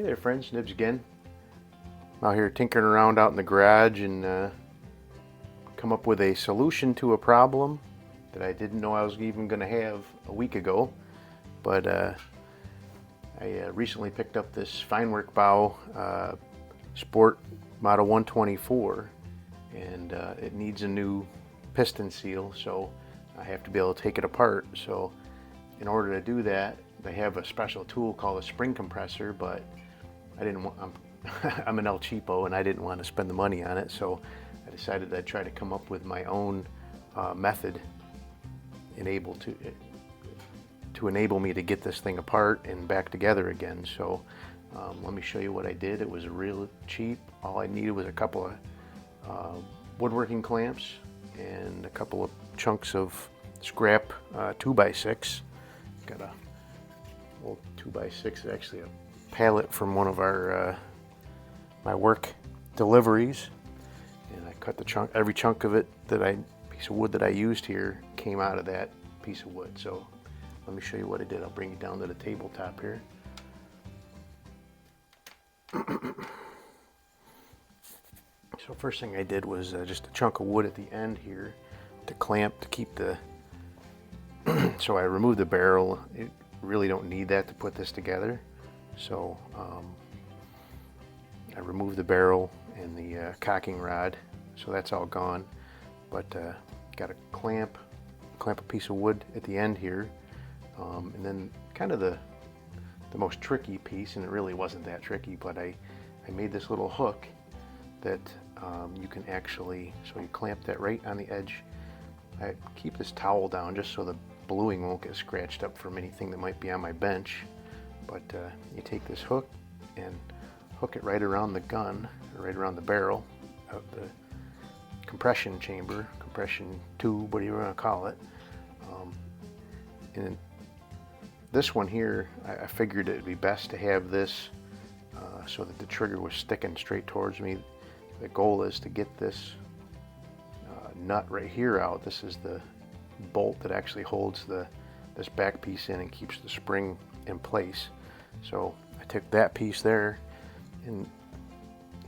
there friends, Nibs again. I'm out here tinkering around out in the garage and come up with a solution to a problem that I didn't know I was even going to have a week ago. But I recently picked up this Feinwerkbau Sport Model 124 and it needs a new piston seal, so I have to be able to take it apart. So in order to do that, they have a special tool called a spring compressor, but I didn't want, I'm an El Cheapo and I didn't want to spend the money on it, so I decided I'd try to come up with my own method to enable me to get this thing apart and back together again. So let me show you what I did. It was real cheap. All I needed was a couple of woodworking clamps and a couple of chunks of scrap 2x6. Got a old 2x6, actually a pallet from one of our my work deliveries, and I cut the chunk. Every chunk of it piece of wood that I used here came out of that piece of wood. So let me show you what I did. I'll bring you down to the tabletop here. So first thing I did was just a chunk of wood at the end here to clamp to keep the so I removed the barrel. You really don't need that to put this together. So I removed the barrel and the cocking rod, so that's all gone. But got a clamp a piece of wood at the end here, and then kind of the most tricky piece, and it really wasn't that tricky, but I made this little hook that you can actually, so you clamp that right on the edge. I keep this towel down just so the bluing won't get scratched up from anything that might be on my bench. But you take this hook and hook it right around the gun, or right around the barrel of the compression chamber, compression tube, whatever you want to call it. And this one here, I figured it would be best to have this so that the trigger was sticking straight towards me. The goal is to get this nut right here out. This is the bolt that actually holds this back piece in and keeps the spring in place. So I took that piece there, and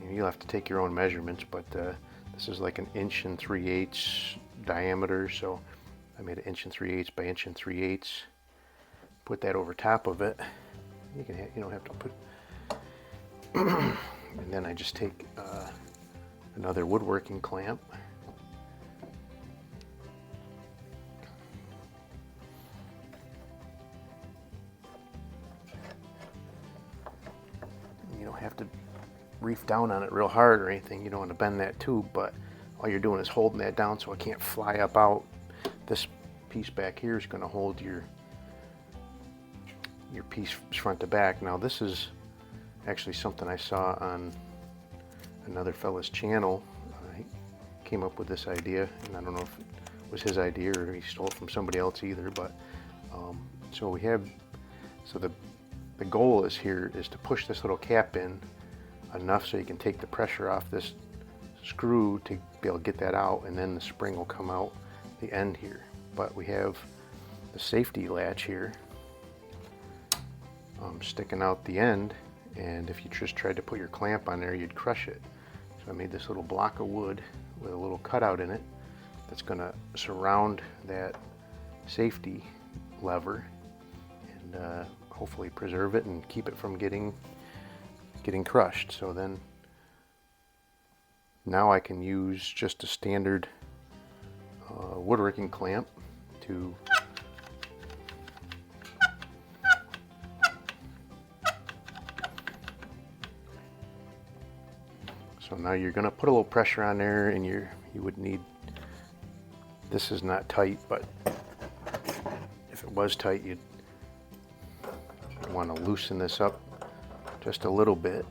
you'll have to take your own measurements, but this is like 1 3/8 inch diameter, so I made 1 3/8 inch by 1 3/8 inch. Put that over top of it. You don't have to put and then I just take another woodworking clamp. You don't have to reef down on it real hard or anything. You don't want to bend that tube, but all you're doing is holding that down so it can't fly up out. This piece back here is going to hold your piece front to back. Now this is actually something I saw on another fella's channel. He came up with this idea, and I don't know if it was his idea or he stole it from somebody else either, but so the goal is to push this little cap in enough so you can take the pressure off this screw to be able to get that out, and then the spring will come out the end here. But we have the safety latch here sticking out the end, and if you just tried to put your clamp on there, you'd crush it. So I made this little block of wood with a little cutout in it that's going to surround that safety lever and hopefully preserve it and keep it from getting crushed. So then now I can use just a standard woodworking clamp to so now you're going to put a little pressure on there, and you would need, this is not tight, but if it was tight, you'd want to loosen this up just a little bit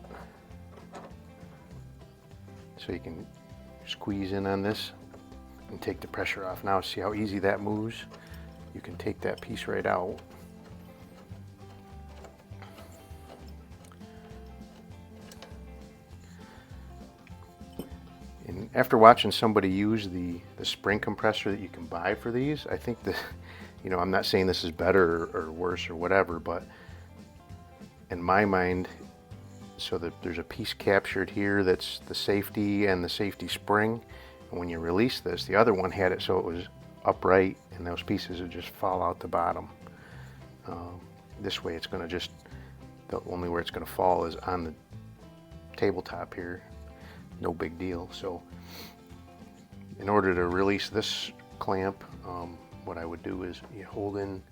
so you can squeeze in on this and take the pressure off. Now see how easy that moves? You can take that piece right out. And after watching somebody use the spring compressor that you can buy for these, I think that, I'm not saying this is better or worse or whatever, but in my mind, so that there's a piece captured here that's the safety and the safety spring. And when you release this, the other one had it so it was upright and those pieces would just fall out the bottom. This way it's going to just, the only where it's going to fall is on the tabletop here. No big deal. So in order to release this clamp, what I would do is you hold in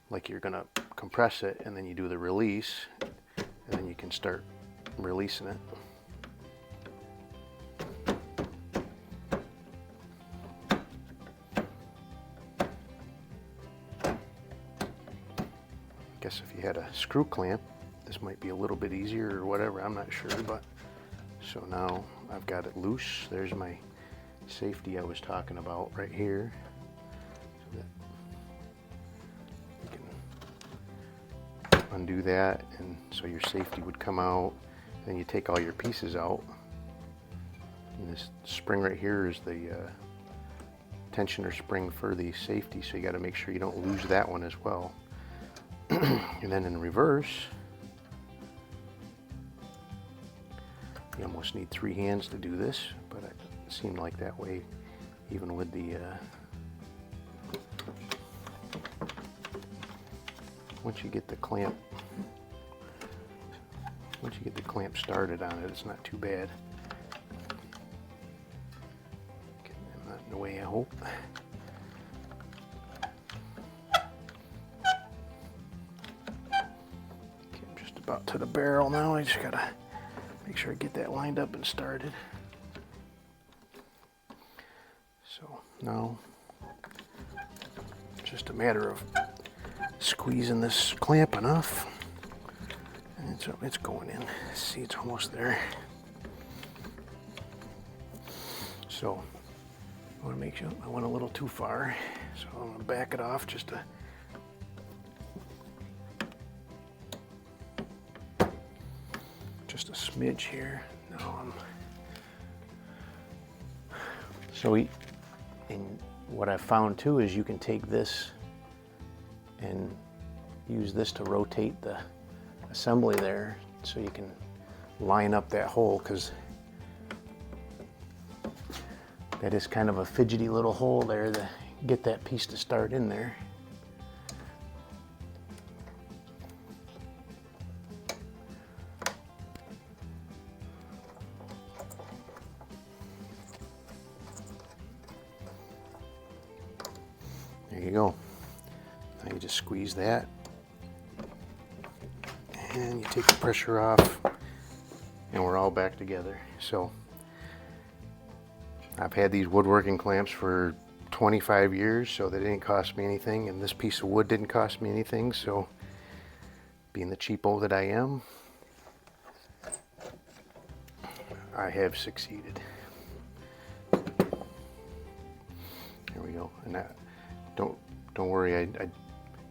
like you're going to compress it, and then you do the release, and then you can start releasing it. I guess if you had a screw clamp, this might be a little bit easier or whatever, I'm not sure. But so now I've got it loose. There's my safety I was talking about right here. So that you can undo that, and so your safety would come out. Then you take all your pieces out. And this spring right here is the tensioner spring for the safety, so you got to make sure you don't lose that one as well. And then in reverse, you almost need 3 hands to do this, but it seemed like that way even with the once you get the clamp started on it, it's not too bad. Getting them not in the way, I hope. About to the barrel now. I just gotta make sure I get that lined up and started. So now just a matter of squeezing this clamp enough, and it's going in. See, it's almost there. So I want to make sure I went a little too far, so I'm gonna back it off just to a smidge here. So and what I've found too is you can take this and use this to rotate the assembly there, so you can line up that hole, because that is kind of a fidgety little hole there to get that piece to start in there. There you go. Now you just squeeze that, and you take the pressure off, and we're all back together. So I've had these woodworking clamps for 25 years, so they didn't cost me anything, and this piece of wood didn't cost me anything. So being the cheapo that I am, I have succeeded. There we go. And that, don't worry, I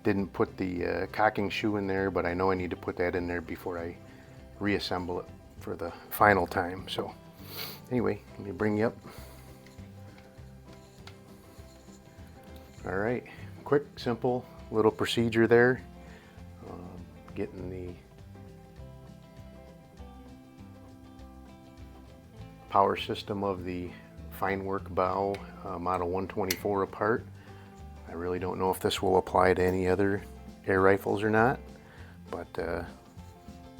didn't put the cocking shoe in there, but I know I need to put that in there before I reassemble it for the final time. So anyway, let me bring you up. All right, quick, simple little procedure there. Getting the power system of the Feinwerkbau model 124 apart. I really don't know if this will apply to any other air rifles or not, but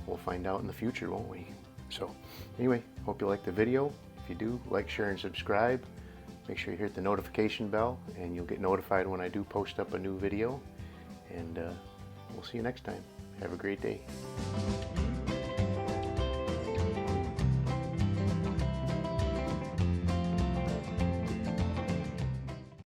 we'll find out in the future, won't we? So anyway, hope you liked the video. If you do, like, share, and subscribe. Make sure you hit the notification bell, and you'll get notified when I do post up a new video. And we'll see you next time. Have a great day.